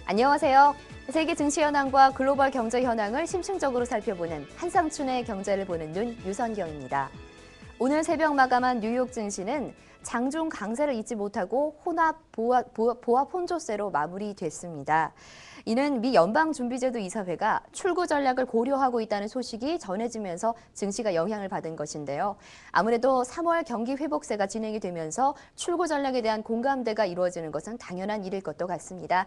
안녕하세요. 세계 증시 현황과 글로벌 경제 현황을 심층적으로 살펴보는 한상춘의 경제를 보는 눈 유선경입니다. 오늘 새벽 마감한 뉴욕 증시는 장중 강세를 잊지 못하고 보합 혼조세로 마무리됐습니다. 이는 미 연방준비제도 이사회가 출구 전략을 고려하고 있다는 소식이 전해지면서 증시가 영향을 받은 것인데요. 아무래도 3월 경기 회복세가 진행이 되면서 출구 전략에 대한 공감대가 이루어지는 것은 당연한 일일 것도 같습니다.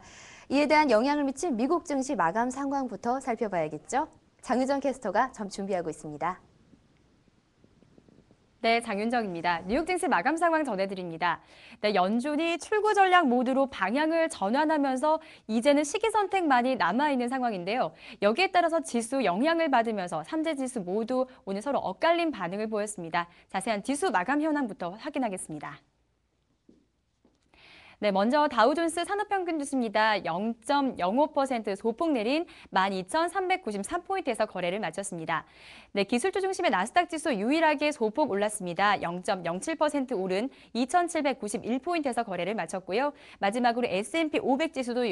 이에 대한 영향을 미친 미국 증시 마감 상황부터 살펴봐야겠죠. 장유정 캐스터가 준비하고 있습니다. 네, 장윤정입니다. 뉴욕 증시 마감 상황 전해드립니다. 네, 연준이 출구 전략 모드로 방향을 전환하면서 이제는 시기 선택만이 남아있는 상황인데요. 여기에 따라서 지수 영향을 받으면서 3대 지수 모두 오늘 서로 엇갈린 반응을 보였습니다. 자세한 지수 마감 현황부터 확인하겠습니다. 네, 먼저 다우존스 산업평균 지수입니다. 0.05% 소폭 내린 12,393포인트에서 거래를 마쳤습니다. 네, 기술주 중심의 나스닥 지수 유일하게 소폭 올랐습니다. 0.07% 오른 2,791포인트에서 거래를 마쳤고요. 마지막으로 S&P 500 지수도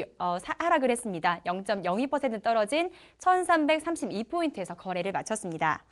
하락을 했습니다. 0.02% 떨어진 1,332포인트에서 거래를 마쳤습니다.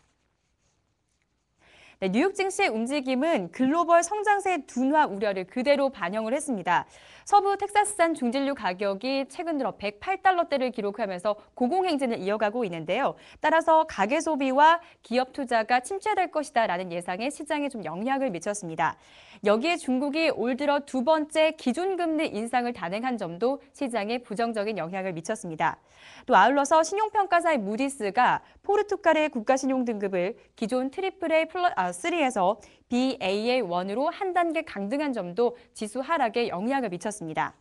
네, 뉴욕 증시의 움직임은 글로벌 성장세 둔화 우려를 그대로 반영을 했습니다. 서부 텍사스산 중진류 가격이 최근 들어 108달러대를 기록하면서 고공행진을 이어가고 있는데요. 따라서 가계 소비와 기업 투자가 침체될 것이다라는 예상에 시장에 좀 영향을 미쳤습니다. 여기에 중국이 올 들어 두 번째 기준금리 인상을 단행한 점도 시장에 부정적인 영향을 미쳤습니다. 또 아울러서 신용평가사의 무디스가 포르투갈의 국가신용 등급을 기존 AAA+3에서 Baa1으로 한 단계 강등한 점도 지수 하락에 영향을 미쳤습니다.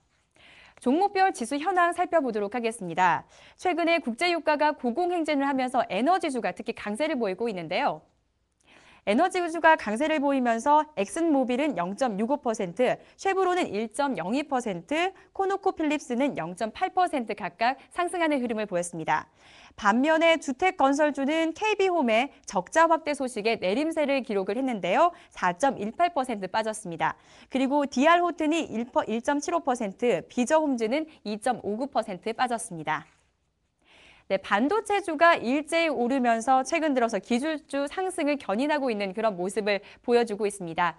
종목별 지수 현황 살펴보도록 하겠습니다. 최근에 국제유가가 고공행진을 하면서 에너지주가 특히 강세를 보이고 있는데요. 에너지주가 강세를 보이면서 엑슨모빌은 0.65%, 쉐브론은 1.02%, 코노코필립스는 0.8% 각각 상승하는 흐름을 보였습니다. 반면에 주택건설주는 KB홈의 적자 확대 소식에 내림세를 기록을 했는데요. 4.18% 빠졌습니다. 그리고 DR호텐이 1.75%, 비저홈즈는 2.59% 빠졌습니다. 네, 반도체주가 일제히 오르면서 최근 들어서 기술주 상승을 견인하고 있는 그런 모습을 보여주고 있습니다.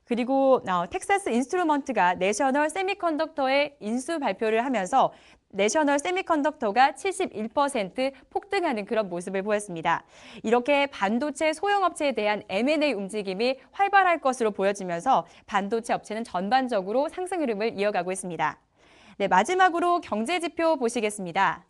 그리고 텍사스 인스트루먼트가 내셔널 세미컨덕터의 인수 발표를 하면서 내셔널 세미컨덕터가 71% 폭등하는 그런 모습을 보였습니다. 이렇게 반도체 소형업체에 대한 M&A 움직임이 활발할 것으로 보여지면서 반도체 업체는 전반적으로 상승 흐름을 이어가고 있습니다. 네, 마지막으로 경제지표 보시겠습니다.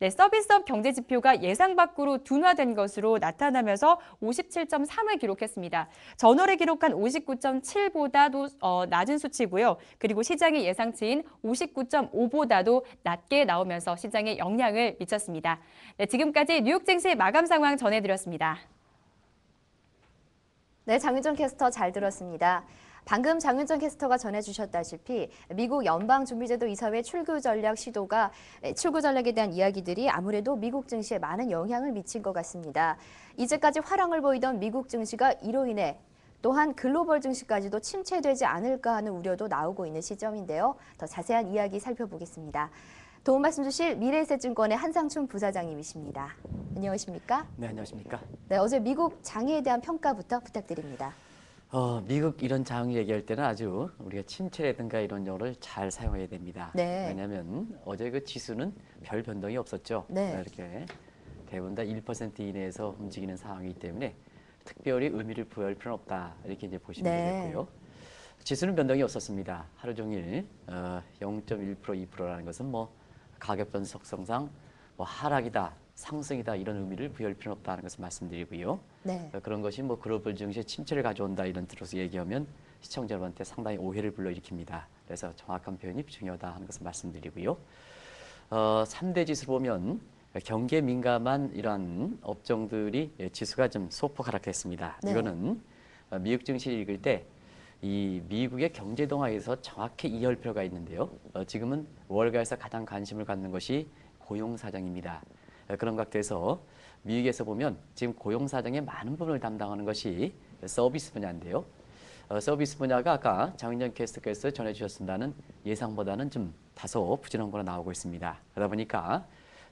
네, 서비스업 경제지표가 예상 밖으로 둔화된 것으로 나타나면서 57.3을 기록했습니다. 전월에 기록한 59.7보다도 낮은 수치고요. 그리고 시장의 예상치인 59.5보다도 낮게 나오면서 시장에 영향을 미쳤습니다. 네, 지금까지 뉴욕 증시 마감 상황 전해드렸습니다. 네, 장윤정 캐스터 잘 들었습니다. 방금 장윤정 캐스터가 전해주셨다시피 미국 연방준비제도 이사회 출구 전략에 대한 이야기들이 아무래도 미국 증시에 많은 영향을 미친 것 같습니다. 이제까지 화랑을 보이던 미국 증시가 이로 인해 또한 글로벌 증시까지도 침체되지 않을까 하는 우려도 나오고 있는 시점인데요. 더 자세한 이야기 살펴보겠습니다. 도움 말씀 주실 미래에셋증권의 한상춘 부사장님이십니다. 안녕하십니까? 네, 안녕하십니까? 네, 어제 미국 장에 대한 평가부터 부탁드립니다. 미국 이런 장 얘기할 때는 아주 우리가 침체라든가 이런 용어를 잘 사용해야 됩니다. 네. 왜냐하면 어제 그 지수는 별 변동이 없었죠. 네. 이렇게 대부분 다 1% 이내에서 움직이는 상황이기 때문에 특별히 의미를 부여할 필요는 없다. 이렇게 이제 보시면 되겠고요. 지수는 변동이 없었습니다. 하루 종일 0.1%, 2%라는 것은 뭐 가격 변속성상 뭐 하락이다, 상승이다 이런 의미를 부여할 필요는 없다는 것을 말씀드리고요. 네. 그런 것이 뭐 글로벌 증시에 침체를 가져온다 이런 뜻으로 얘기하면 시청자 여러분한테 상당히 오해를 불러일으킵니다. 그래서 정확한 표현이 중요하다 하는 것을 말씀드리고요. 3대 지수를 보면 경기에 민감한 이러한 업종들이 지수가 좀 소폭 하락했습니다. 네. 이거는 미국 증시를 읽을 때 이 미국의 경제 동향에서 정확히 이해할 필요가 있는데요. 지금은 월가에서 가장 관심을 갖는 것이 고용 사정입니다. 그런 각도에서 미국에서 보면 지금 고용 사정의 많은 부분을 담당하는 것이 서비스 분야인데요. 서비스 분야가 아까 장윤정 캐스터께서 전해주셨습니다는 예상보다는 좀 다소 부진한 거로 나오고 있습니다. 그러다 보니까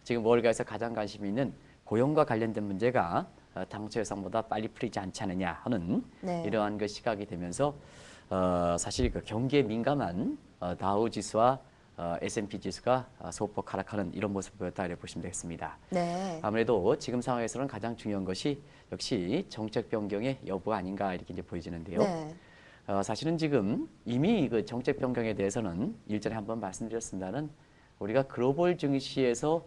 지금 월가에서 가장 관심이 있는 고용과 관련된 문제가 당초 예상보다 빨리 풀리지 않지 않느냐 하는 네. 이러한 그 시각이 되면서 사실 그 경기에 민감한 다우 지수와 S&P 지수가 소폭 하락하는 이런 모습을 보였다 이렇게 보시면 되겠습니다. 네. 아무래도 지금 상황에서는 가장 중요한 것이 역시 정책 변경의 여부가 아닌가 이렇게 이제 보여지는데요. 네. 사실은 지금 이미 그 정책 변경에 대해서는 일전에 한번 말씀드렸습니다는 우리가 글로벌 증시에서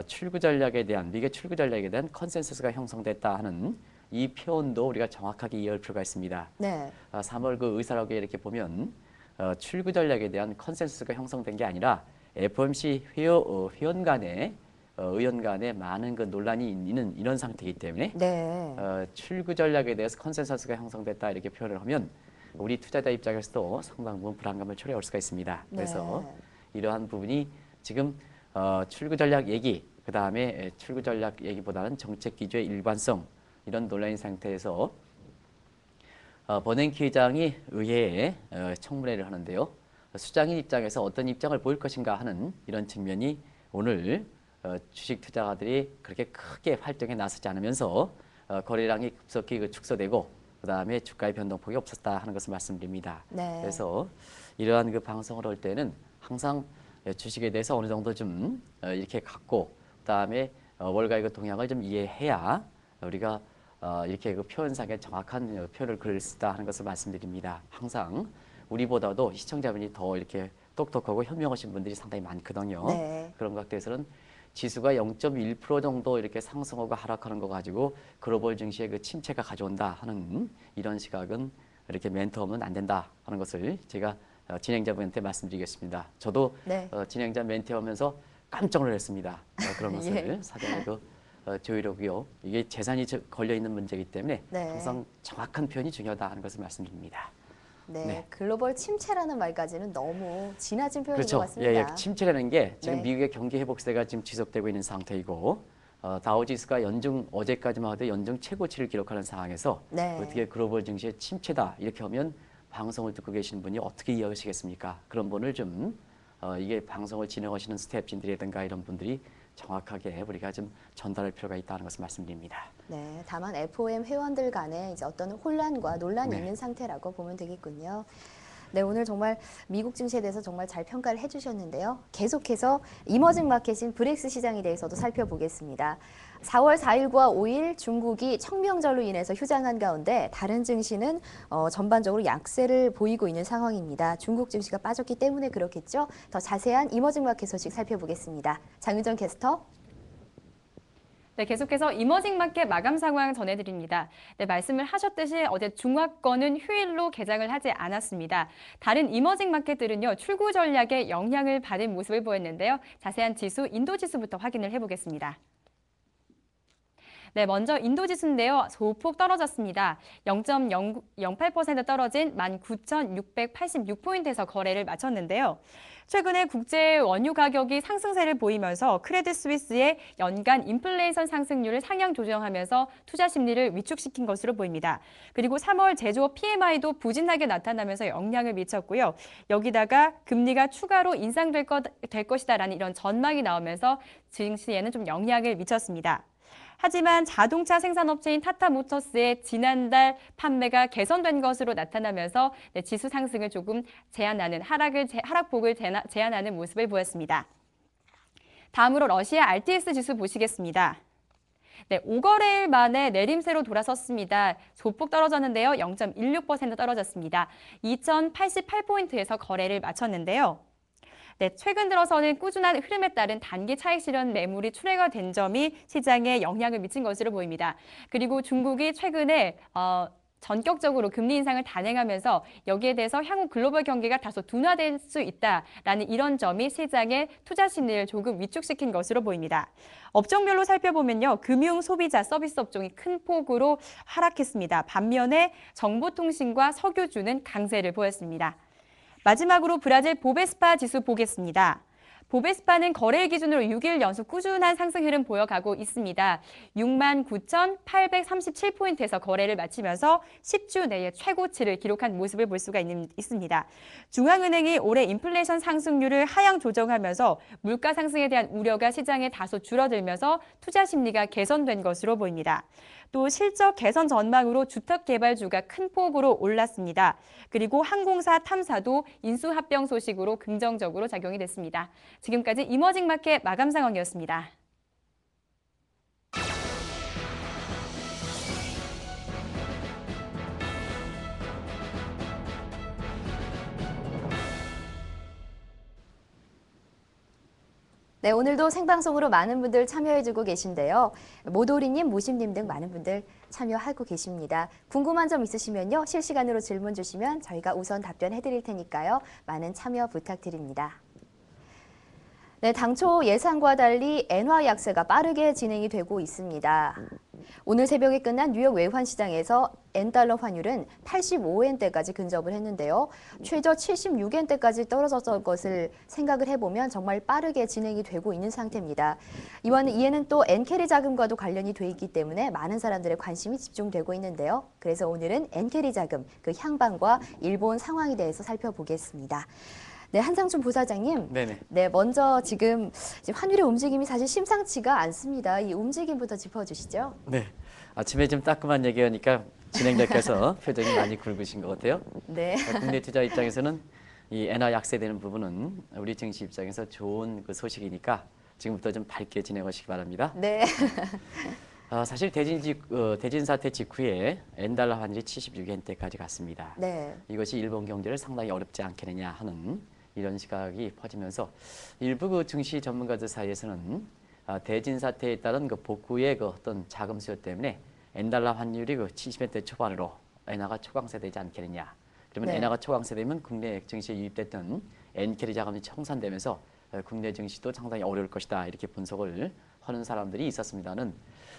출구 전략에 대한 미국의 출구 전략에 대한 컨센서스가 형성됐다 하는 이 표현도 우리가 정확하게 이해할 필요가 있습니다. 네. 3월 그 의사록에 이렇게 보면 출구 전략에 대한 컨센서스가 형성된 게 아니라 FOMC 회원 간에 의원 간에 많은 그 논란이 있는 이런 상태이기 때문에 네. 출구 전략에 대해서 컨센서스가 형성됐다 이렇게 표현을 하면 우리 투자자 입장에서도 상당 부분 불안감을 초래할 수가 있습니다. 그래서 네. 이러한 부분이 지금 출구 전략 얘기, 그 다음에 출구 전략 얘기보다는 정책 기조의 일관성 이런 논란인 상태에서 버냉키 의장이 의회에 청문회를 하는데요. 수장인 입장에서 어떤 입장을 보일 것인가 하는 이런 측면이 오늘 주식 투자가들이 그렇게 크게 활동에 나서지 않으면서 거래량이 급속히 축소되고 그 다음에 주가의 변동폭이 없었다 하는 것을 말씀드립니다. 네. 그래서 이러한 그 방송을 할 때는 항상 주식에 대해서 어느 정도 좀 이렇게 갖고 그 다음에 월가의 그 동향을 좀 이해해야 우리가 이렇게 그 표현상에 정확한 표현을 글을 쓰다 하는 것을 말씀드립니다. 항상 우리보다도 시청자분이 더 이렇게 똑똑하고 현명하신 분들이 상당히 많거든요. 네. 그런 각도에서는 지수가 0.1% 정도 이렇게 상승하고 하락하는 거 가지고 글로벌 증시의 그 침체가 가져온다 하는 이런 시각은 이렇게 멘트하면 안 된다 하는 것을 제가 진행자분한테 말씀드리겠습니다. 저도 네. 진행자 멘트하면서 깜짝 놀랐습니다. 그런 것을 예. 사전에도 조율하고요. 이게 재산이 걸려 있는 문제이기 때문에 네. 항상 정확한 표현이 중요하다 하는 것을 말씀드립니다. 네. 네. 글로벌 침체라는 말까지는 너무 지나친 표현인 그렇죠. 것 같습니다. 예, 침체라는 게 지금 네. 미국의 경기 회복세가 지금 지속되고 있는 상태이고 다우지수가 연중 어제까지만 하도 연중 최고치를 기록하는 상황에서 네. 어떻게 글로벌 증시의 침체다 이렇게 하면 방송을 듣고 계시는 분이 어떻게 이해하시겠습니까? 그런 분을 좀 이게 방송을 진행하시는 스태프진들이라든가 이런 분들이 정확하게 우리가 좀 전달할 필요가 있다는 것을 말씀드립니다. 네, 다만 FOM 회원들 간에 이제 어떤 혼란과 논란이 네. 있는 상태라고 보면 되겠군요. 네, 오늘 정말 미국 증시에 대해서 정말 잘 평가를 해주셨는데요. 계속해서 이머징 마켓인 브렉스 시장에 대해서도 살펴보겠습니다. 4월 4일과 5일 중국이 청명절로 인해서 휴장한 가운데 다른 증시는 전반적으로 약세를 보이고 있는 상황입니다. 중국 증시가 빠졌기 때문에 그렇겠죠. 더 자세한 이머징 마켓 소식 살펴보겠습니다. 장윤정 캐스터. 네, 계속해서 이머징 마켓 마감 상황 전해드립니다. 네, 말씀을 하셨듯이 어제 중화권은 휴일로 개장을 하지 않았습니다. 다른 이머징 마켓들은요, 출구 전략에 영향을 받은 모습을 보였는데요. 자세한 지수, 인도 지수부터 확인을 해보겠습니다. 네, 먼저 인도 지수인데요. 소폭 떨어졌습니다. 0.08% 떨어진 19,686포인트에서 거래를 마쳤는데요. 최근에 국제 원유 가격이 상승세를 보이면서 크레딧 스위스의 연간 인플레이션 상승률을 상향 조정하면서 투자 심리를 위축시킨 것으로 보입니다. 그리고 3월 제조업 PMI도 부진하게 나타나면서 영향을 미쳤고요. 여기다가 금리가 추가로 인상될 것이다라는 이런 전망이 나오면서 증시에는 좀 영향을 미쳤습니다. 하지만 자동차 생산업체인 타타모터스의 지난달 판매가 개선된 것으로 나타나면서 지수 상승을 조금 제한하는 하락폭을 제한하는 모습을 보였습니다. 다음으로 러시아 RTS 지수 보시겠습니다. 네, 5거래일 만에 내림세로 돌아섰습니다. 소폭 떨어졌는데요. 0.16% 떨어졌습니다. 2,088포인트에서 거래를 마쳤는데요. 네, 최근 들어서는 꾸준한 흐름에 따른 단기 차익 실현 매물이 출회가 된 점이 시장에 영향을 미친 것으로 보입니다. 그리고 중국이 최근에 전격적으로 금리 인상을 단행하면서 여기에 대해서 향후 글로벌 경기가 다소 둔화될 수 있다라는 이런 점이 시장의 투자 심리를 조금 위축시킨 것으로 보입니다. 업종별로 살펴보면요. 금융, 소비자, 서비스 업종이 큰 폭으로 하락했습니다. 반면에 정보통신과 석유주는 강세를 보였습니다. 마지막으로 브라질 보베스파 지수 보겠습니다. 보베스파는 거래일 기준으로 6일 연속 꾸준한 상승 흐름 보여가고 있습니다. 69,837포인트에서 거래를 마치면서 10주 내에 최고치를 기록한 모습을 볼 수가 있습니다. 중앙은행이 올해 인플레이션 상승률을 하향 조정하면서 물가 상승에 대한 우려가 시장에 다소 줄어들면서 투자 심리가 개선된 것으로 보입니다. 또 실적 개선 전망으로 주택개발주가 큰 폭으로 올랐습니다. 그리고 항공사 탐사도 인수합병 소식으로 긍정적으로 작용이 됐습니다. 지금까지 이머징 마켓 마감 상황이었습니다. 네, 오늘도 생방송으로 많은 분들 참여해주고 계신데요. 모도리님, 무심님 등 많은 분들 참여하고 계십니다. 궁금한 점 있으시면요. 실시간으로 질문 주시면 저희가 우선 답변해드릴 테니까요. 많은 참여 부탁드립니다. 네, 당초 예상과 달리 엔화 약세가 빠르게 진행이 되고 있습니다. 오늘 새벽에 끝난 뉴욕 외환시장에서 엔달러 환율은 85엔대까지 근접을 했는데요. 최저 76엔대까지 떨어졌던 것을 생각을 해보면 정말 빠르게 진행이 되고 있는 상태입니다. 이에는 또 엔캐리 자금과도 관련이 돼 있기 때문에 많은 사람들의 관심이 집중되고 있는데요. 그래서 오늘은 엔캐리 자금, 그 향방과 일본 상황에 대해서 살펴보겠습니다. 네, 한상춘 부사장님. 네네. 네, 먼저 지금 환율의 움직임이 사실 심상치가 않습니다. 이 움직임부터 짚어주시죠. 네. 아침에 좀 따끔한 얘기하니까 진행자께서 표정이 많이 굵으신 것 같아요. 네. 국내 투자 입장에서는 이 엔화 약세되는 부분은 우리 증시 입장에서 좋은 그 소식이니까 지금부터 좀 밝게 진행하시기 바랍니다. 네. 사실 대진 사태 직후에 엔달러 환율이 76엔대까지 갔습니다. 네. 이것이 일본 경제를 상당히 어렵지 않겠느냐 하는 이런 시각이 퍼지면서 일부 그 증시 전문가들 사이에서는 대진 사태에 따른 그 복구의 그 어떤 자금 수요 때문에 엔달러 환율이 그 70엔대 초반으로 엔화가 초강세되지 않겠느냐. 그러면 네. 엔화가 초강세되면 국내 증시에 유입됐던 엔캐리 자금이 청산되면서 국내 증시도 상당히 어려울 것이다. 이렇게 분석을 하는 사람들이 있었습니다는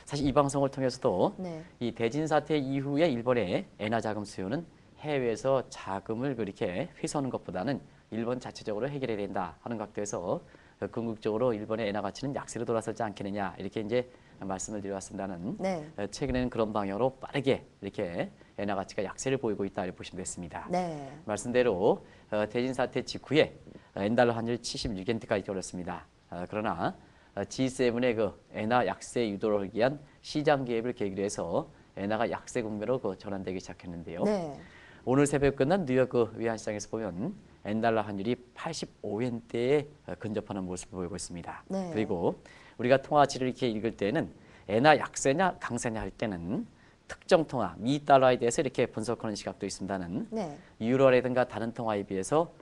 사실 이 방송을 통해서도 네. 이 대진 사태 이후에 일본의 엔화 자금 수요는 해외에서 자금을 그렇게 회수하는 것보다는 일본 자체적으로 해결해야 된다 하는 각도에서 궁극적으로 일본의 엔화 가치는 약세로 돌아서지 않겠느냐 이렇게 이제 말씀을 드려왔습니다는 네. 최근에는 그런 방향으로 빠르게 이렇게 엔화 가치가 약세를 보이고 있다 이렇게 보시면 됐습니다. 네. 말씀대로 대진 사태 직후에 엔달러 환율 76엔대까지 올랐습니다. 그러나 G7의 그 엔화 약세 유도를 하기 위한 시장 개입을 계기로 해서 엔화가 약세 국면으로 전환되기 시작했는데요. 네. 오늘 새벽 끝난 뉴욕 외환시장에서 보면 엔달러 환율이 85엔대에 근접하는 모습을 보이고 있습니다. 네. 그리고 우리가 통화치를 이렇게 읽을 때는 엔화 약세냐 강세냐 할 때는 특정 통화, 미 달러에 대해서 이렇게 분석하는 시각도 있습니다는 네. 유로라든가 다른 통화에 비해서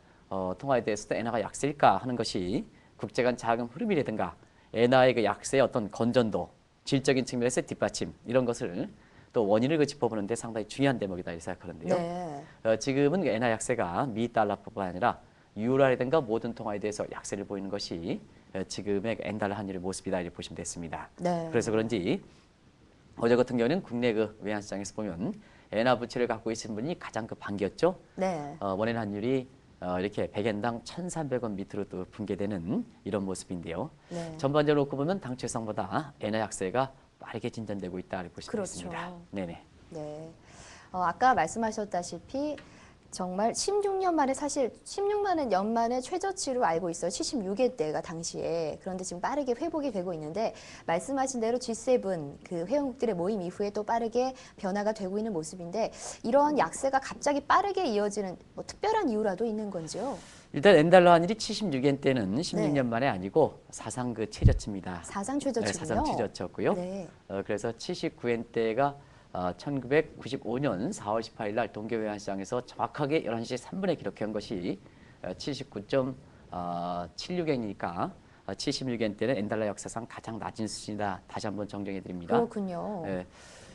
통화에 대해서도 엔화가 약세일까 하는 것이 국제 간 자금 흐름이라든가 엔화의 그 약세의 어떤 건전도, 질적인 측면에서 뒷받침 이런 것을 또 원인을 짚어보는데 상당히 중요한 대목이다 이렇게 생각하는데요. 네. 지금은 엔화 약세가 미 달러뿐만 아니라 유로라든가 모든 통화에 대해서 약세를 보이는 것이 지금의 엔달러 환율의 모습이다 이렇게 보시면 됐습니다. 네. 그래서 그런지 어제 같은 경우는 국내 그 외환시장에서 보면 엔화 부채를 갖고 있는 분이 가장 반기였죠. 네. 원엔 환율이 이렇게 100엔당 1,300원 밑으로 또 붕괴되는 이런 모습인데요. 네. 전반적으로 놓고 보면 당초 예상보다 엔화 약세가 빠르게 진전되고 있다 이렇게 보시면 그렇죠. 되겠습니다. 네네. 네. 아까 말씀하셨다시피 정말 16년 만에 사실 16년 만에 최저치로 알고 있어요. 76엔대가 당시에. 그런데 지금 빠르게 회복이 되고 있는데 말씀하신 대로 G7 그 회원국들의 모임 이후에 또 빠르게 변화가 되고 있는 모습인데 이런 약세가 갑자기 빠르게 이어지는 뭐 특별한 이유라도 있는 건지요? 일단 엔달러 환율이 76엔대는 16년 네. 만에 아니고 사상 그 최저치입니다. 사상 네, 최저치군요. 사상 최저치였고요. 네. 그래서 79엔대가 1995년 4월 18일 날 동계외환시장에서 정확하게 11시 3분에 기록한 것이 79.76엔이니까 76엔대는 엔달러 역사상 가장 낮은 수준이다. 다시 한번 정정해 드립니다. 그렇군요. 예.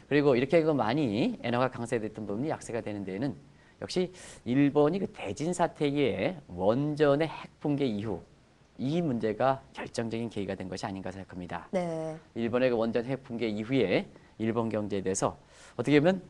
그리고 이렇게 많이 엔화가 강세됐던 부분이 약세가 되는 데에는 역시 일본이 그 대진 사태 이후에 원전의 핵 붕괴 이후 이 문제가 결정적인 계기가 된 것이 아닌가 생각합니다. 네. 일본의 그 원전 핵 붕괴 이후에 일본 경제에 대해서 어떻게 보면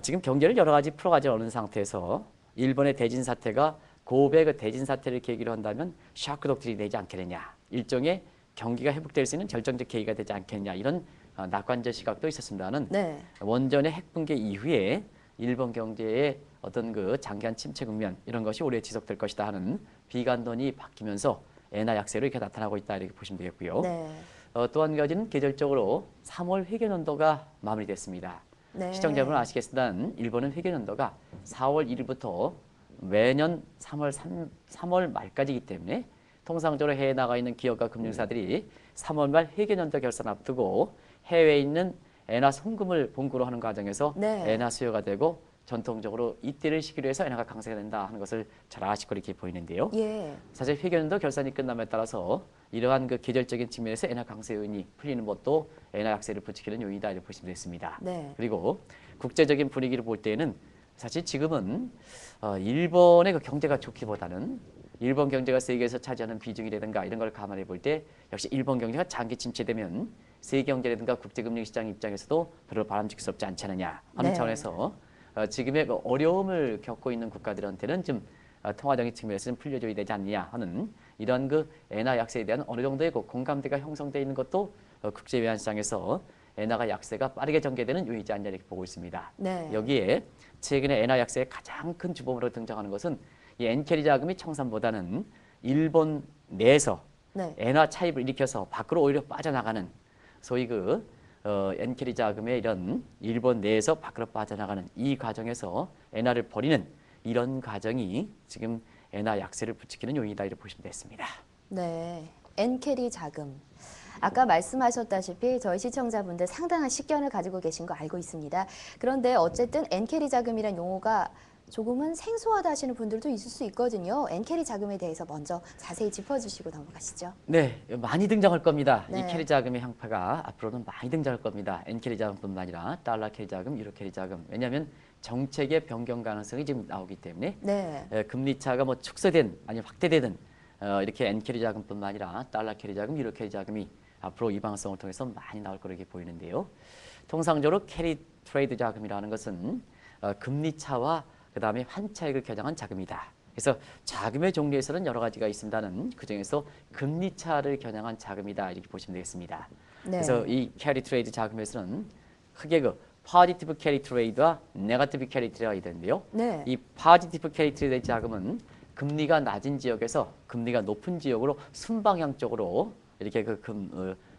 지금 경제를 여러 가지 풀어가지 않은 상태에서 일본의 대진 사태가 고베 그 대진 사태를 계기로 한다면 샤크 독트린이 되지 않겠느냐, 일종의 경기가 회복될 수 있는 결정적 계기가 되지 않겠느냐, 이런 낙관적 시각도 있었습니다는 네. 원전의 핵 붕괴 이후에 일본 경제의 어떤 그 장기한 침체 국면 이런 것이 오래 지속될 것이다 하는 비관론이 바뀌면서 엔화 약세로 이렇게 나타나고 있다 이렇게 보시면 되겠고요. 네. 또 한 가지는 계절적으로 3월 회계연도가 마무리됐습니다. 네. 시청자분은 아시겠지만 일본은 회계연도가 4월 1일부터 매년 3월 말까지이기 때문에 통상적으로 해외에 나가 있는 기업과 금융사들이 3월 말 회계연도 결산 앞두고 해외에 있는 엔화 송금을 본고로 하는 과정에서 네. 엔화 수요가 되고 전통적으로 이때를 시기로 해서 엔화가 강세가 된다 하는 것을 잘 아시고 이렇게 보이는데요. 예. 사실 회계연도 결산이 끝남에 따라서 이러한 그 계절적인 측면에서 엔화 강세 요인이 풀리는 것도 엔화 약세를 부추기는 요인이다 이렇게 보시면 되겠습니다. 네. 그리고 국제적인 분위기를 볼 때는 사실 지금은 일본의 그 경제가 좋기보다는 일본 경제가 세계에서 차지하는 비중이라든가 이런 걸 감안해 볼 때 역시 일본 경제가 장기 침체되면 세계 경제라든가 국제금융시장 입장에서도 별로 바람직스럽지 않지 않느냐 하는 네. 차원에서 지금의 그 어려움을 겪고 있는 국가들한테는 좀 통화적인 측면에서는 풀려줘야 되지 않느냐 하는 이런 그 엔화 약세에 대한 어느 정도의 그 공감대가 형성되어 있는 것도 국제 외환 시장에서 엔화가 약세가 빠르게 전개되는 요인이지 않냐 이렇게 보고 있습니다. 네. 여기에 최근에 엔화 약세의 가장 큰 주범으로 등장하는 것은 이 엔캐리 자금이 청산보다는 일본 내에서 네. 엔화 차입을 일으켜서 밖으로 오히려 빠져나가는 소위 그 엔캐리 자금의 이런 일본 내에서 밖으로 빠져나가는 이 과정에서 엔화를 버리는 이런 과정이 지금 엔화 약세를 부추기는 요인이다 이렇게 보시면 되겠습니다. 네. 엔캐리 자금. 아까 말씀하셨다시피 저희 시청자분들 상당한 식견을 가지고 계신 거 알고 있습니다. 그런데 어쨌든 엔캐리 자금이란 용어가 조금은 생소하다 하시는 분들도 있을 수 있거든요. 엔캐리 자금에 대해서 먼저 자세히 짚어주시고 넘어가시죠. 네, 많이 등장할 겁니다. 네. 이 캐리 자금의 형태가 앞으로는 많이 등장할 겁니다. 엔캐리 자금뿐만 아니라 달러 캐리 자금, 유로 캐리 자금. 왜냐하면 정책의 변경 가능성이 지금 나오기 때문에 네. 금리 차가 뭐 축소된 아니면 확대되든 이렇게 엔캐리 자금뿐만 아니라 달러 캐리 자금, 유로 캐리 자금이 앞으로 이 방송을 통해서 많이 나올 거로 이렇게 보이는데요. 통상적으로 캐리 트레이드 자금이라는 것은 금리 차와 그 다음에 환차익을 겨냥한 자금이다. 그래서 자금의 종류에서는 여러 가지가 있습니다는 그중에서 금리 차를 겨냥한 자금이다 이렇게 보시면 되겠습니다. 네. 그래서 이 캐리 트레이드 자금에서는 크게 그 포지티브 캐리 트레이드와 네거티브 캐리 트레이드가 있는데요. 네. 이 포지티브 캐리 트레이드 자금은 금리가 낮은 지역에서 금리가 높은 지역으로 순방향적으로 이렇게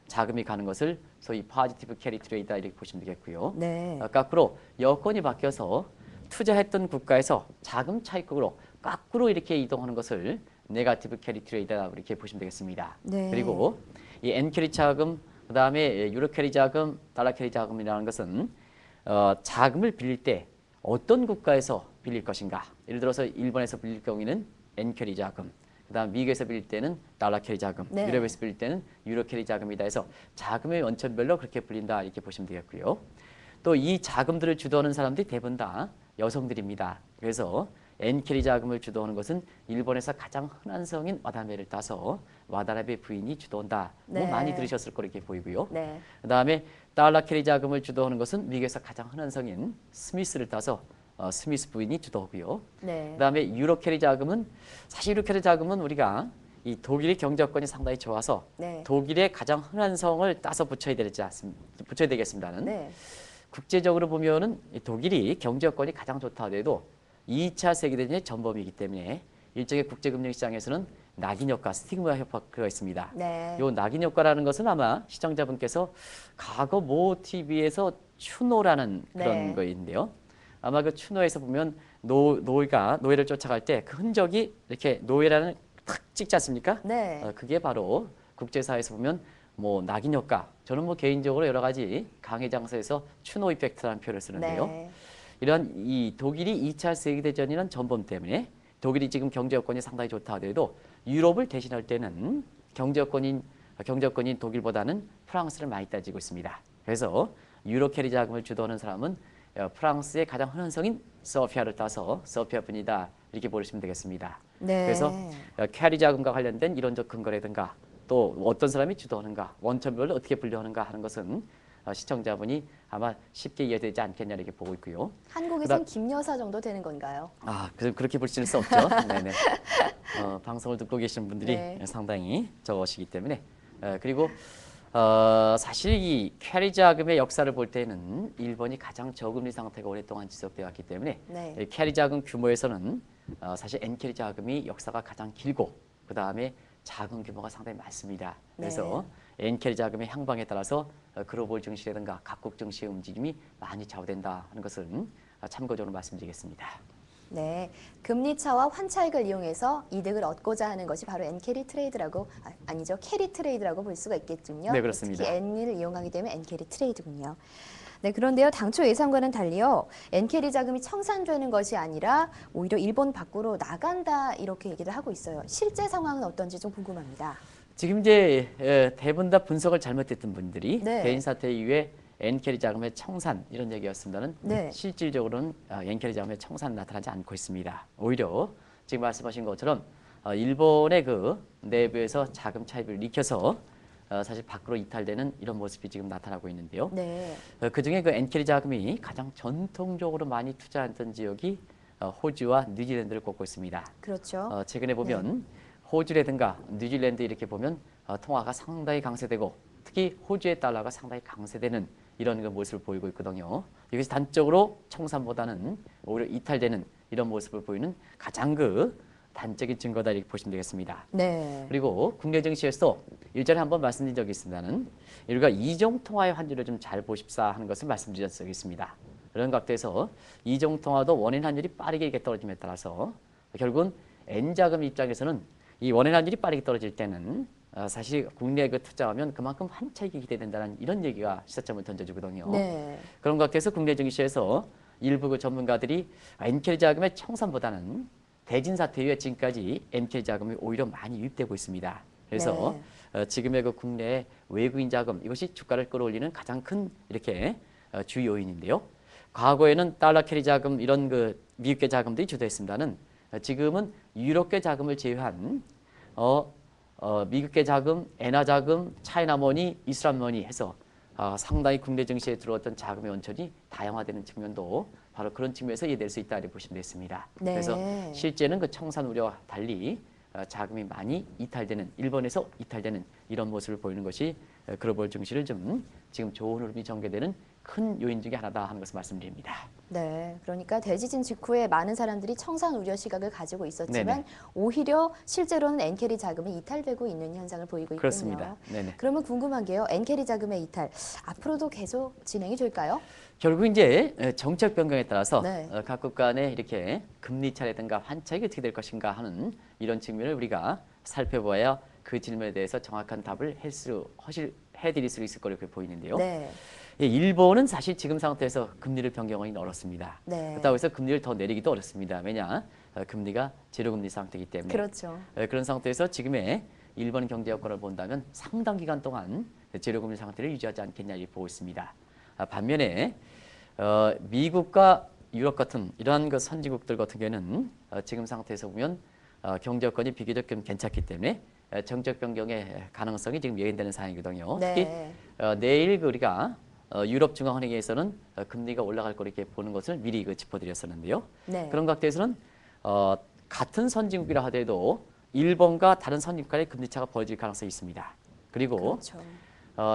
자금이 가는 것을 소위 포지티브 캐리 트레이드다 이렇게 보시면 되겠고요. 네. 거꾸로 여건이 바뀌어서 투자했던 국가에서 자금 차익국으로 거꾸로 이렇게 이동하는 것을 네거티브 캐리 트레이드다 이렇게 보시면 되겠습니다. 네. 그리고 이 엔 캐리 자금, 그 다음에 유로 캐리 자금, 달러 캐리 자금이라는 것은 자금을 빌릴 때 어떤 국가에서 빌릴 것인가. 예를 들어서 일본에서 빌릴 경우에는 엔 캐리 자금, 그다음 미국에서 빌릴 때는 달러 캐리 자금, 네. 유럽에서 빌릴 때는 유로 캐리 자금이다 해서 자금의 원천별로 그렇게 불린다 이렇게 보시면 되겠고요. 또 이 자금들을 주도하는 사람들이 대부분 다 여성들입니다. 그래서 엔캐리 자금을 주도하는 것은 일본에서 가장 흔한 성인 와다메를 따서 와다나베 부인이 주도한다. 네. 뭐 많이 들으셨을 거 이렇게 보이고요. 네. 그다음에 달러 캐리 자금을 주도하는 것은 미국에서 가장 흔한 성인 스미스를 따서 스미스 부인이 주도하고요. 네. 그다음에 유로 캐리 자금은 사실 유로 캐리 자금은 우리가 이 독일의 경제 여건이 상당히 좋아서 네. 독일의 가장 흔한 성을 따서 붙여야 되겠습니다는. 네. 국제적으로 보면은 독일이 경제 여건이 가장 좋다 하더라도 2차 세계대전의 전범이기 때문에 일종의 국제금융시장에서는 낙인 효과, 스티그마 효과가 있습니다. 네. 이 낙인 효과라는 것은 아마 시청자분께서 과거 모 TV에서 추노라는 그런 네. 거인데요. 아마 그 추노에서 보면 노예를 쫓아갈 때 그 흔적이 이렇게 노예라는 탁 찍지 않습니까? 네. 그게 바로 국제사회에서 보면 뭐 낙인 효과. 저는 뭐 개인적으로 여러 가지 강의 장소에서 추노 이펙트라는 표현을 쓰는데요. 네. 이런 이 독일이 2차 세계대전이라는 전범 때문에 독일이 지금 경제 여건이 상당히 좋다 하더라도 유럽을 대신할 때는 경제 여건인 독일보다는 프랑스를 많이 따지고 있습니다. 그래서 유로 캐리 자금을 주도하는 사람은 프랑스의 가장 흔한 성인 소피아를 따서 소피아뿐이다 이렇게 보시면 되겠습니다. 네. 그래서 캐리 자금과 관련된 이론적 근거라든가 또 어떤 사람이 주도하는가, 원천별로 어떻게 분류하는가 하는 것은 시청자분이 아마 쉽게 이해되지 않겠냐 이렇게 보고 있고요. 한국에선 김 여사 정도 되는 건가요? 그렇게 볼 수는 없죠. 네네. 방송을 듣고 계신 분들이 네. 상당히 적으시기 때문에 그리고 사실 이 캐리 자금의 역사를 볼 때는 일본이 가장 저금리 상태가 오랫동안 지속되어 왔기 때문에 네. 이 캐리 자금 규모에서는 사실 엔캐리 자금이 역사가 가장 길고 그 다음에 자금 규모가 상당히 많습니다. 그래서 엔캐리 자금의 향방에 따라서 글로벌 증시라든가 각국 증시의 움직임이 많이 좌우된다 하는 것은 참고적으로 말씀드리겠습니다. 네, 금리 차와 환차익을 이용해서 이득을 얻고자 하는 것이 바로 엔캐리 트레이드라고 아니죠, 캐리 트레이드라고 볼 수가 있겠군요. 네, 그렇습니다. 특히 N을 이용하게 되면 엔캐리 트레이드군요. 네, 그런데요, 당초 예상과는 달리요, 엔캐리 자금이 청산되는 것이 아니라 오히려 일본 밖으로 나간다 이렇게 얘기를 하고 있어요. 실제 상황은 어떤지 좀 궁금합니다. 지금 이제 대부분 다 분석을 잘못했던 분들이 네. 개인 사태 이후에 엔캐리 자금의 청산 이런 얘기였습니다는 네. 실질적으로는 엔캐리 자금의 청산 나타나지 않고 있습니다. 오히려 지금 말씀하신 것처럼 일본의 그 내부에서 자금 차입을 일으켜서 사실 밖으로 이탈되는 이런 모습이 지금 나타나고 있는데요. 네. 그중에 그 엔캐리 자금이 가장 전통적으로 많이 투자했던 지역이 호주와 뉴질랜드를 꼽고 있습니다. 그렇죠. 최근에 보면 호주라든가 뉴질랜드 이렇게 보면 통화가 상당히 강세되고 특히 호주의 달러가 상당히 강세되는 이런 그 모습을 보이고 있거든요. 이것이 단적으로 청산보다는 오히려 이탈되는 이런 모습을 보이는 가장 그 단적인 증거다 이렇게 보시면 되겠습니다. 네. 그리고 국내 증시에서 일전에 한번 말씀드린 적이 있습니다는 우리가 이종 통화의 환율을 좀 잘 보십사 하는 것을 말씀드린 적이 있습니다. 그런 각도에서 이종 통화도 원인 환율이 빠르게 이렇게 떨어짐에 따라서 결국은 N자금 입장에서는 이 원인 환율이 빠르게 떨어질 때는 사실 국내에 그 투자하면 그만큼 환차익이 기대된다는 이런 얘기가 시사점을 던져주거든요. 네. 그런 각도에서 국내 증시에서 일부 그 전문가들이 엔캐리 자금의 청산보다는 대진 사태 이후에 지금까지 엔캐리 자금이 오히려 많이 유입되고 있습니다. 그래서 지금의 그 국내 외국인 자금 이것이 주가를 끌어올리는 가장 큰 이렇게 주 요인인데요. 과거에는 달러 캐리 자금 이런 그 미국계 자금들이 주도했습니다는 지금은 유럽계 자금을 제외한 미국계 자금, 엔화 자금, 차이나 머니, 이슬람 머니 해서 상당히 국내 증시에 들어왔던 자금의 원천이 다양화되는 측면도 바로 그런 측면에서 이해될 수 있다 이렇게 보시면 되겠습니다. 네. 그래서 실제는 그 청산 우려와 달리 자금이 많이 이탈되는 일본에서 이탈되는 이런 모습을 보이는 것이 글로벌 증시를 좀 지금 좋은 흐름이 전개되는 큰 요인 중에 하나다 하는 것을 말씀드립니다. 네, 그러니까 대지진 직후에 많은 사람들이 청산 우려 시각을 가지고 있었지만 네네. 오히려 실제로는 엔캐리 자금이 이탈되고 있는 현상을 보이고 있군요. 그렇습니다. 네네. 그러면 궁금한 게요, 엔캐리 자금의 이탈 앞으로도 계속 진행이 될까요? 결국 이제 정책 변경에 따라서 네. 각국 간에 이렇게 금리 차례든가 환차익이 어떻게 될 것인가 하는 이런 측면을 우리가 살펴봐야 그 질문에 대해서 정확한 답을 해드릴 수 있을 거로 보이는데요. 네. 일본은 사실 지금 상태에서 금리를 변경하기 어렵습니다. 네. 그렇다고 해서 금리를 더 내리기도 어렵습니다. 왜냐? 금리가 제로금리 상태이기 때문에. 그렇죠. 그런 상태에서 지금의 일본 경제 여건을 본다면 상당 기간 동안 제로금리 상태를 유지하지 않겠냐 이렇게 보고 있습니다. 반면에 미국과 유럽 같은 이러한 그 선진국들 같은 경우는 지금 상태에서 보면 경제 여건이 비교적 좀 괜찮기 때문에 정책 변경의 가능성이 지금 예견되는 상황이거든요. 네. 특히 내일 우리가 유럽 중앙은행에서는 금리가 올라갈 거로 이렇게 보는 것을 미리 짚어드렸었는데요. 네. 그런 각도에서는 같은 선진국이라 하더라도 일본과 다른 선진국 간의 금리 차가 벌어질 가능성이 있습니다. 그리고 그렇죠.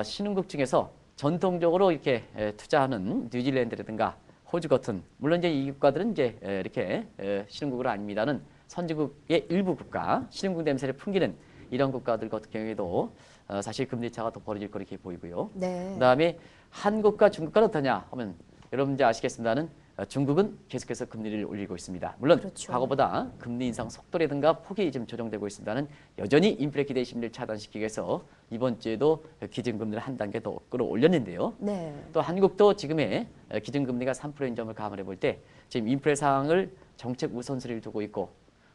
신흥국 중에서 전통적으로 이렇게 투자하는 뉴질랜드라든가 호주 같은 물론 이제 이 국가들은 이제 이렇게 신흥국은 아닙니다는 선진국의 일부 국가 신흥국 냄새를 풍기는 이런 국가들 같은 경우에도 사실 금리 차가 더 벌어질 거로 이렇게 보이고요. 네. 그다음에 한국과 중국과는 어떠냐 하면 여러분 이제 아시겠습니다는 중국은 계속해서 금리를 올리고 있습니다. 물론 그렇죠. 과거보다 금리 인상 속도라든가 폭이 좀 조정되고 있습니다는 여전히 인플레 기대 심리를 차단시키기 위해서 이번 주에도 기준금리를 한 단계 더 끌어올렸는데요. 네. 또 한국도 지금의 기준금리가 3%인 점을 감안해 볼 때 지금 인플레 상황을 정책 우선순위를 두고 있고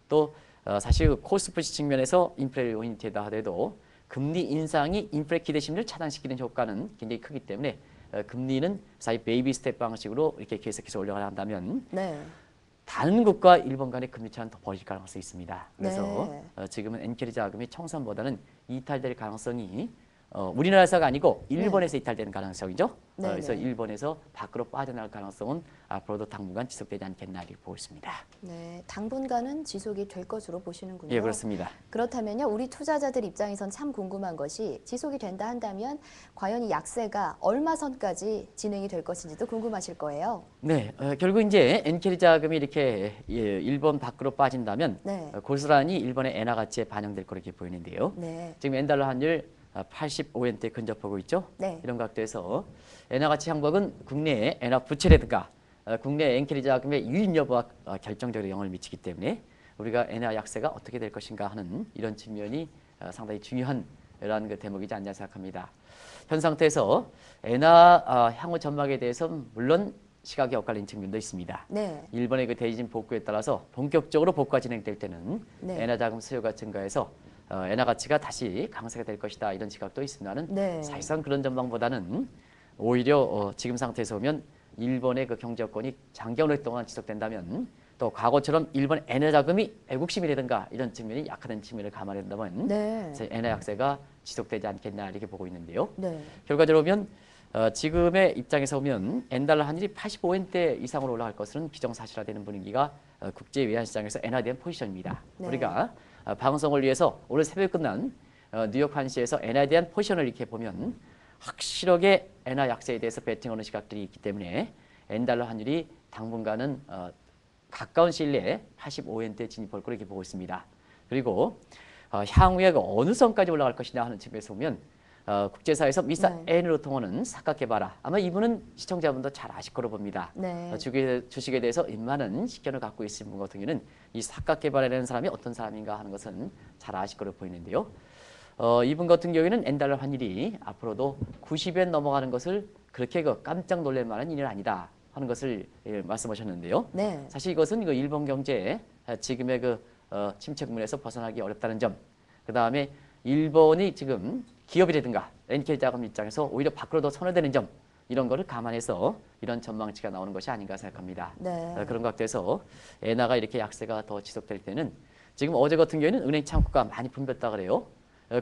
또 사실 코스트푸시 측면에서 인플레 요인이 되다 하더라도 금리 인상이 인플레 기대 심리를 차단시키는 효과는 굉장히 크기 때문에 금리는 사이 베이비 스텝 방식으로 이렇게 계속해서 올라간다면 네. 다른국과 일본 간의 금리 차는 더 벌어질 가능성이 있습니다. 그래서 네. 지금은 엔캐리 자금이 청산보다는 이탈될 가능성이 우리나라에서가 아니고 일본에서 이탈되는 가능성이죠. 네, 그래서 네. 일본에서 밖으로 빠져나갈 가능성은 앞으로도 당분간 지속되지 않겠나 이렇게 보고 있습니다. 네, 당분간은 지속이 될 것으로 보시는군요. 예, 그렇습니다. 그렇다면요, 우리 투자자들 입장에선 참 궁금한 것이 지속이 된다 한다면 과연 이 약세가 얼마 선까지 진행이 될 것인지도 궁금하실 거예요. 네, 결국 이제 엔캐리 자금이 이렇게 일본 밖으로 빠진다면 네. 고스란히 일본의 엔화 가치에 반영될 거로 이렇게 보이는데요. 네. 지금 엔달러 환율 85엔대 근접하고 있죠. 네. 이런 각도에서 엔화 가치 향복은 국내의 엔화 부채라든가 국내 엔캐리 자금의 유입 여부와 결정적으로 영향을 미치기 때문에 우리가 엔화 약세가 어떻게 될 것인가 하는 이런 측면이 상당히 중요한 이러한 그 대목이지 않냐 생각합니다. 현 상태에서 엔화 향후 전망에 대해서 물론 시각이 엇갈린 측면도 있습니다. 네. 일본의 그 대지진 복구에 따라서 본격적으로 복구가 진행될 때는 네. 엔화 자금 수요가 증가해서 엔화 가치가 다시 강세가 될 것이다 이런 시각도 있습니다는 네. 사실상 그런 전망보다는 오히려 지금 상태에서 보면 일본의 그 경제 여건이 장기 오랫동안 지속된다면 또 과거처럼 일본 엔화 자금이 애국심이라든가 이런 측면이 약화된 측면을 감안한다면 네. 엔화 약세가 지속되지 않겠나 이렇게 보고 있는데요. 네. 결과적으로 보면 지금의 입장에서 보면 엔달러 환율이 85엔대 이상으로 올라갈 것은 기정사실화되는 분위기가 국제 외환시장에서 엔화에 대한 포지션입니다. 네. 우리가 방송을 위해서 오늘 새벽에 끝난 뉴욕 환시에서 엔화에 대한 포지션을 이렇게 보면 확실하게 엔화 약세에 대해서 베팅하는 시각들이 있기 때문에 엔달러 환율이 당분간은 가까운 시일 내에 85엔대 진입할 거로 이렇게 보고 있습니다. 그리고 향후에 어느 선까지 올라갈 것이냐 하는 측면에서 보면 국제사에서 미사 네. N으로 통하는 사카케바라 아마 이분은 시청자분도 잘 아실 거로 봅니다. 네. 주식에 대해서 많은 식견을 갖고 있으신 분 같은 경우는 이 사카케바라라는 사람이 어떤 사람인가 하는 것은 잘 아실 거로 보이는데요. 이분 같은 경우에는 엔달러 환율이 앞으로도 90엔 넘어가는 것을 그렇게 깜짝 놀랄 만한 일은 아니다 하는 것을 말씀하셨는데요. 네. 사실 이것은 일본 경제의 지금의 침체 국면에서 벗어나기 어렵다는 점, 그 다음에 일본이 지금 기업이라든가 엔캐리 자금 입장에서 오히려 밖으로 더 선호되는 점, 이런 거를 감안해서 이런 전망치가 나오는 것이 아닌가 생각합니다. 네. 그런 각도에서 엔화가 이렇게 약세가 더 지속될 때는 지금 어제 같은 경우에는 은행 창구가 많이 붐볐다 그래요.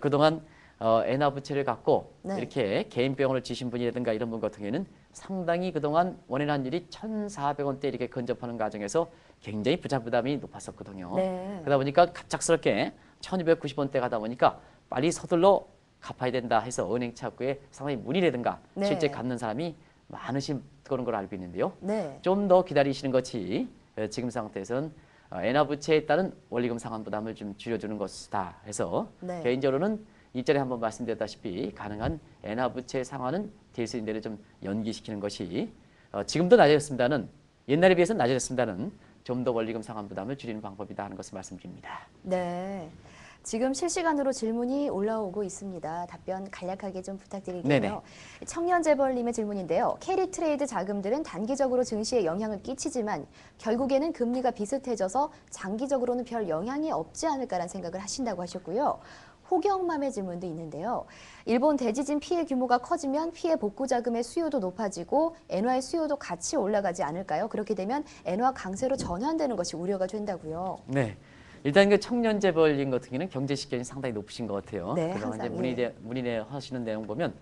그동안 엔화 부채를 갖고 네. 이렇게 개인병원을 지신 분이라든가 이런 분 같은 경우에는 상당히 그동안 원인 환율이 1,400원대 이렇게 근접하는 과정에서 굉장히 부자 부담이 높았었거든요. 네. 그러다 보니까 갑작스럽게 1,290원대 가다 보니까 빨리 서둘러 갚아야 된다 해서 은행 창구에 상당히 문의라든가 네. 실제 갚는 사람이 많으신 그런 걸 알고 있는데요. 네. 좀 더 기다리시는 것이 지금 상태에서는 엔화 부채에 따른 원리금 상환 부담을 좀 줄여주는 것이다 해서 네. 개인적으로는 이전에 한번 말씀드렸다시피 가능한 엔화 부채 상환은 될 수 있는 대로 좀 연기시키는 것이 지금도 낮아졌습니다는 옛날에 비해서는 낮아졌습니다는 좀 더 원리금 상환 부담을 줄이는 방법이다 하는 것을 말씀드립니다. 네. 지금 실시간으로 질문이 올라오고 있습니다. 답변 간략하게 좀 부탁드릴게요. 네네. 청년재벌님의 질문인데요. 캐리 트레이드 자금들은 단기적으로 증시에 영향을 끼치지만 결국에는 금리가 비슷해져서 장기적으로는 별 영향이 없지 않을까라는 생각을 하신다고 하셨고요. 호경맘의 질문도 있는데요. 일본 대지진 피해 규모가 커지면 피해 복구 자금의 수요도 높아지고 엔화의 수요도 같이 올라가지 않을까요? 그렇게 되면 엔화 강세로 전환되는 것이 우려가 된다고요. 네. 일단 그 청년 재벌인 같은 경우는 경제 식견이 상당히 높으신 것 같아요. 네, 그동안 이제 항상, 예. 문의내 하시는 내용 보면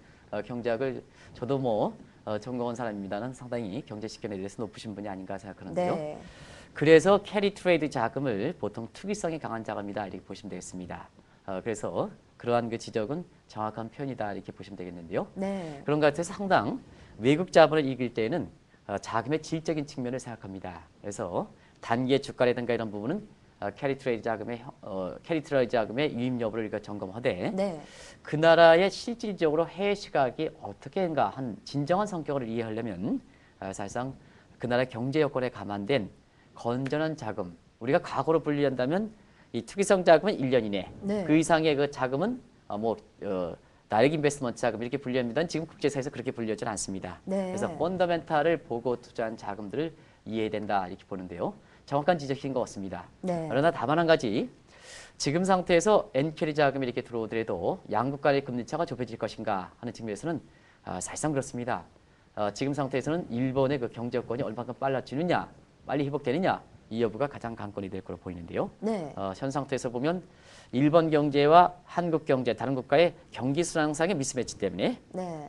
경제학을 저도 전공한 사람입니다는 상당히 경제 식견에 대해서 높으신 분이 아닌가 생각하는데요. 네. 그래서 캐리 트레이드 자금을 보통 투기성이 강한 자금이다 이렇게 보시면 되겠습니다. 그래서 그러한 그 지적은 정확한 표현이다 이렇게 보시면 되겠는데요. 네. 그런 것 같아서 항상 외국 자본을 이길 때는 자금의 질적인 측면을 생각합니다. 그래서 단기의 주가라든가 이런 부분은 캐리 트레이드 자금의 유입 여부를 우리가 점검하되 네. 그 나라의 실질적으로 해외 시각이 어떻게인가 한 진정한 성격을 이해하려면 사실상 그 나라 경제 여건에 감안된 건전한 자금, 우리가 과거로 분류한다면 이 투기성 자금은 1년 이내, 네. 그 이상의 그 자금은 다이렉트 인베스트먼트 자금 이렇게 분류합니다. 지금 국제사에서 그렇게 분류하지 않습니다. 네. 그래서 펀더멘탈을 보고 투자한 자금들을 이해해야 된다 이렇게 보는데요. 정확한 지적인 것 같습니다. 네. 그러나 다만 한 가지, 지금 상태에서 엔캐리 자금이 이렇게 들어오더라도 양국 간의 금리 차가 좁혀질 것인가 하는 측면에서는 사실상 그렇습니다. 지금 상태에서는 일본의 그 경제 여건이 얼마큼 빨라지느냐, 빨리 회복되느냐 이 여부가 가장 관건이 될 거로 보이는데요. 네. 현 상태에서 보면 일본 경제와 한국 경제, 다른 국가의 경기 순환상의 미스매치 때문에 네.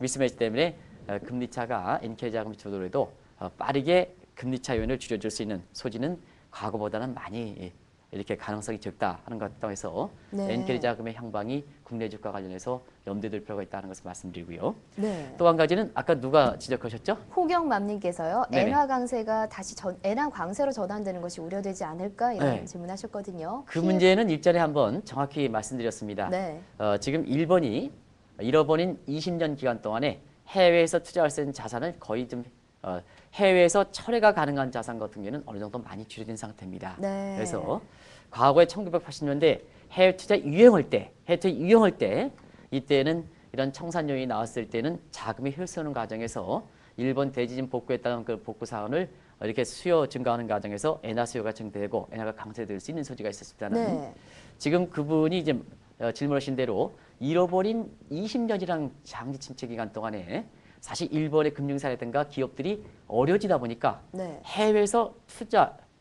금리 차가 NK자금이 주도로도 빠르게 금리 차 요인을 줄여줄 수 있는 소지는 과거보다는 많이 이렇게 가능성이 적다 하는 것 등에서 네. NK자금의 향방이 국내 주가 관련해서 염두에 둘 필요가 있다는 것을 말씀드리고요. 네. 또 한 가지는 아까 누가 지적하셨죠? 호경맘님께서요. 네네. 엔화 강세가 다시 엔화 광세로 전환되는 것이 우려되지 않을까 이런 네. 질문하셨거든요. 그 문제는 일전에 한번 정확히 말씀드렸습니다. 네. 지금 일본이 잃어버린 20년 기간 동안에 해외에서 투자할 수 있는 자산을 거의 좀 해외에서 철회가 가능한 자산 같은 경우는 어느 정도 많이 줄여진 상태입니다. 네. 그래서 과거에 1980년대 해외 투자 유행할 때 이때는 이런 청산 요인이 나왔을 때는 자금이 흘러오는 과정에서 일본 대지진 복구에 따른 그 복구 사원을 이렇게 수요 증가하는 과정에서 엔화 수요가 증대되고 엔화가 강세될 수 있는 소지가 있었습니다는 네. 지금 그분이 이제 질문하신 대로 잃어버린 20년이란 장기 침체 기간 동안에 사실 일본의 금융사라든가 기업들이 어려지다 보니까 네. 해외에서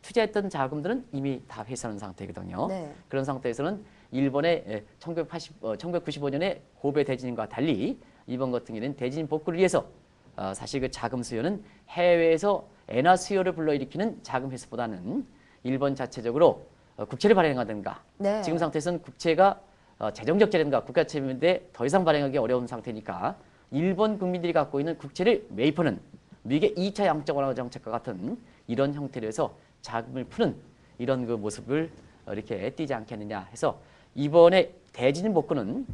투자했던 자금들은 이미 다 회수하는 상태거든요. 네. 그런 상태에서는 일본의 1995년에 고베 대지진과 달리 이번 같은 경우는 대지진 복구를 위해서 사실 그 자금 수요는 해외에서 엔화 수요를 불러일으키는 자금 회수보다는 일본 자체적으로 국채를 발행하든가 네. 지금 상태에서는 국채가 재정적자라든가 국가채인데 더 이상 발행하기 어려운 상태니까 일본 국민들이 갖고 있는 국채를 매입하는 미국의 2차 양적 완화 정책과 같은 이런 형태로 해서 자금을 푸는 이런 그 모습을 이렇게 띄지 않겠느냐 해서 이번에 대지진 복구는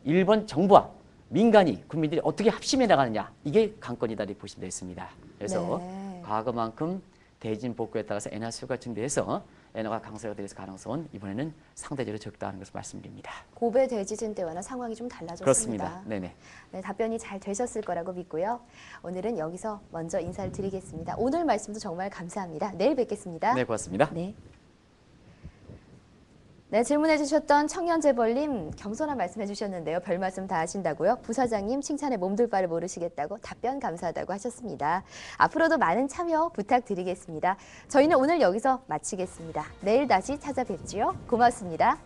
일본 정부와 민간이 국민들이 어떻게 합심해 나가느냐 이게 관건이다 이렇게 보시면 되겠습니다. 그래서 네. 과거만큼 대지진 복구에 따라서 엔화 수요가 증대해서 엔화가 강세가 될 가능성은 이번에는 상대적으로 적다는 것을 말씀드립니다. 고베 대지진 때와는 상황이 좀 달라졌습니다. 그렇습니다. 네네. 네, 답변이 잘 되셨을 거라고 믿고요. 오늘은 여기서 먼저 인사를 드리겠습니다. 오늘 말씀도 정말 감사합니다. 내일 뵙겠습니다. 네, 고맙습니다. 네. 네, 질문해 주셨던 청년재벌님 겸손한 말씀해 주셨는데요. 별 말씀 다 하신다고요. 부사장님 칭찬에 몸둘 바를 모르시겠다고 답변 감사하다고 하셨습니다. 앞으로도 많은 참여 부탁드리겠습니다. 저희는 오늘 여기서 마치겠습니다. 내일 다시 찾아뵙지요. 고맙습니다.